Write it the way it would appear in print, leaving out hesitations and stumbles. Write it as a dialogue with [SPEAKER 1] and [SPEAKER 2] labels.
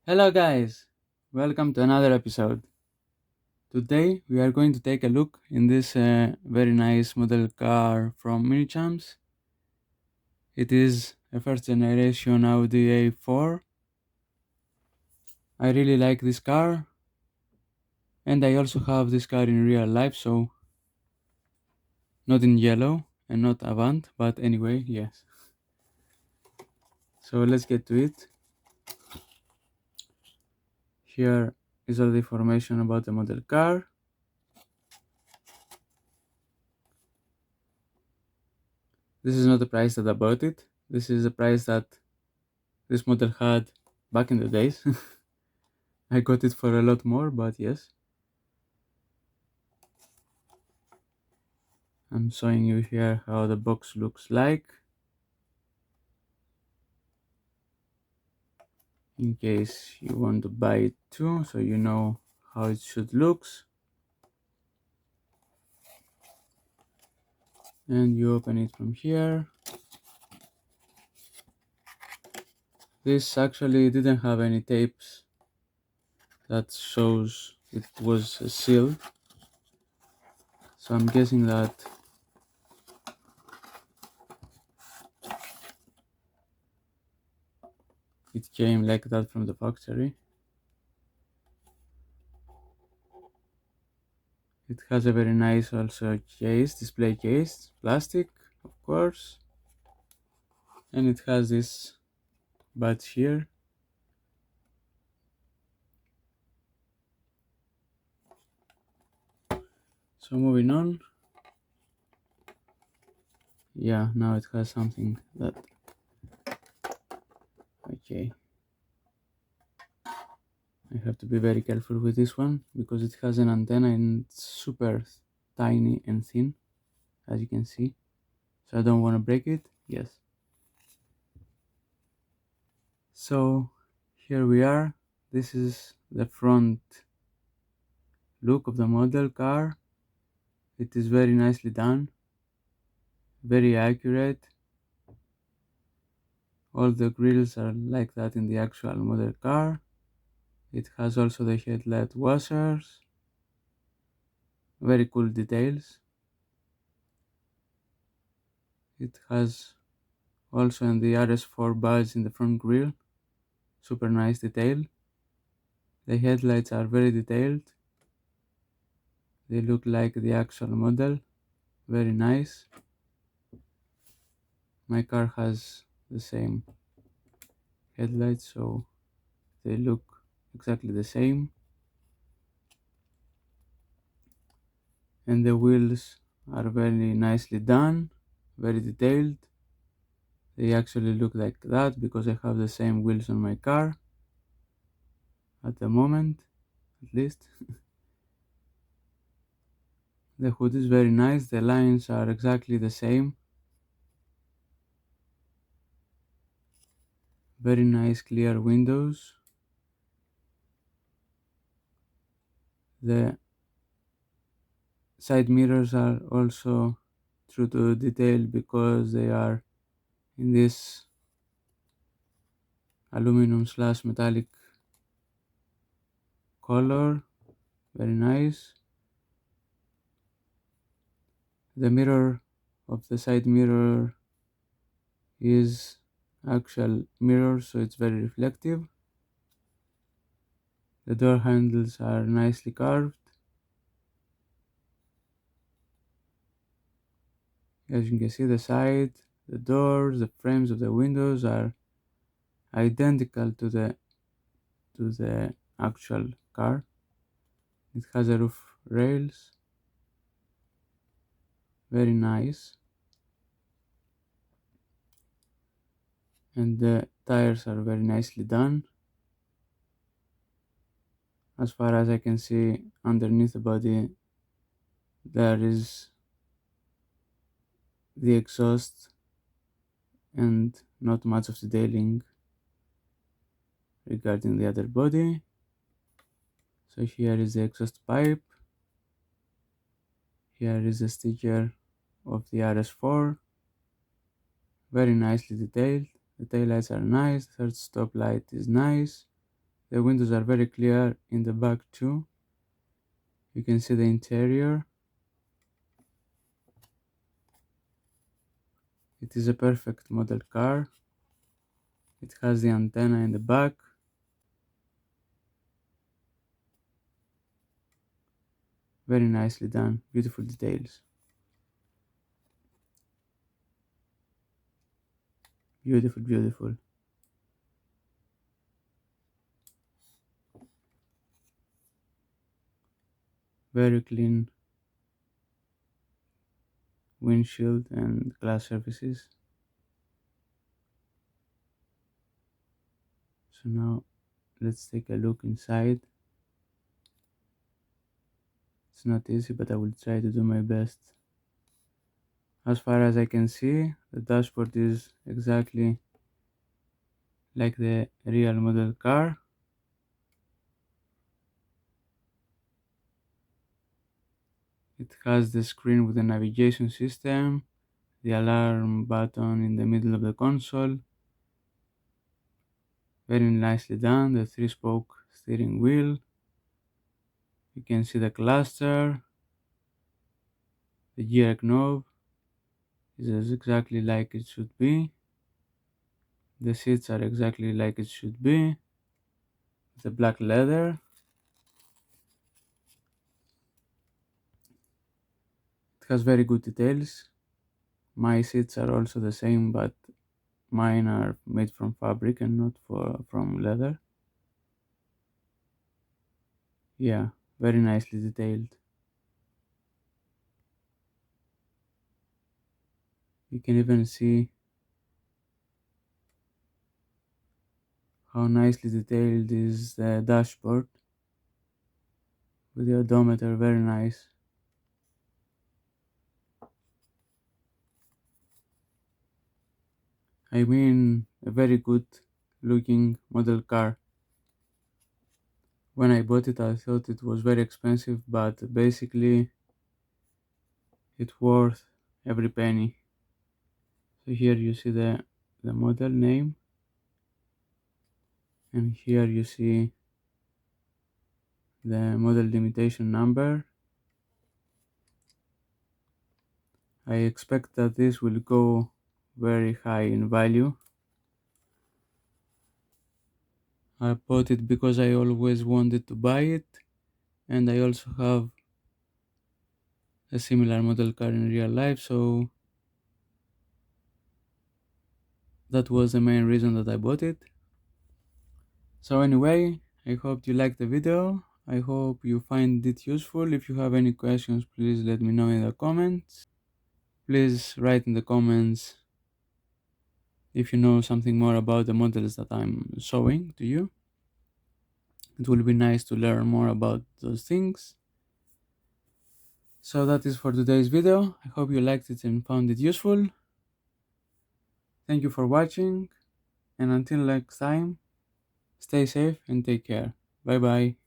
[SPEAKER 1] Hello guys, welcome to another episode. Today we are going to take a look in this very nice model car from Minichamps. It is a first generation Audi A4. I really like this car and I also have this car in real life, so not in yellow and not Avant, but anyway, yes. So let's get to it. Here is all the information about the model car. This is not the price that I bought it. This is the price that this model had back in the days. I got it for a lot more, but yes. I'm showing you here how the box looks like, in case you want to buy it too, so you know how it should looks. And you open it from here. This actually didn't have any tapes that shows it was sealed, so I'm guessing that it came like that from the factory. It has a very nice also case, display case, plastic of course, and it has this badge here. So moving on. Yeah, now it has something that, okay, I have to be very careful with this one because it has an antenna and it's super tiny and thin, as you can see, so I don't want to break it. Yes, so here we are. This is the front look of the model car. It is very nicely done, very accurate. All the grills are like that in the actual model car. It has also the headlight washers, very cool details. It has also in the RS4 badge in the front grille, super nice detail. The headlights are very detailed. They look like the actual model, very nice. My car has the same headlights, so they look exactly the same. And the wheels are very nicely done, very detailed. They actually look like that because I have the same wheels on my car at the moment, at least. The hood is very nice, the lines are exactly the same. Very nice clear windows. The side mirrors are also true to detail because they are in this aluminum slash metallic color. Very nice. The mirror of the side mirror is actual mirror, so it's very reflective. The door handles are nicely carved. As you can see, the side, the doors, the frames of the windows are identical to the actual car. It has a roof rails, very nice, and the tires are very nicely done. As far as I can see, underneath the body there is the exhaust and not much of detailing regarding the other body. So here is the exhaust pipe. Here is the sticker of the RS4, very nicely detailed. The taillights are nice, the third stop light is nice, The windows are very clear in the back too. You can see the interior. It is a perfect model car. It has the antenna in the back. Very nicely done, beautiful details. Beautiful, beautiful. Very clean windshield and glass surfaces. So now let's take a look inside. It's not easy, but I will try to do my best. As far as I can see, the dashboard is exactly like the real model car. It has the screen with the navigation system, the alarm button in the middle of the console. Very nicely done, the 3-spoke steering wheel. You can see the cluster. The gear knob is exactly like it should be. The seats are exactly like it should be. The black leather. It has very good details. My seats are also the same, but mine are made from fabric and not from leather. Yeah, very nicely detailed. You can even see how nicely detailed is the dashboard with the odometer, very nice. I mean, a very good looking model car. When I bought it, I thought it was very expensive, but basically it's worth every penny. So here you see the model name, and here you see the model limitation number. I expect that this will go very high in value. I bought it because I always wanted to buy it, and I also have a similar model car in real life, so that was the main reason that I bought it. So anyway, I hope you liked the video. I hope you find it useful. If you have any questions, please let me know in the comments. Please write in the comments if you know something more about the models that I'm showing to you. It will be nice to learn more about those things. So that is for today's video. I hope you liked it and found it useful. Thank you for watching, and until next time, stay safe and take care. Bye bye.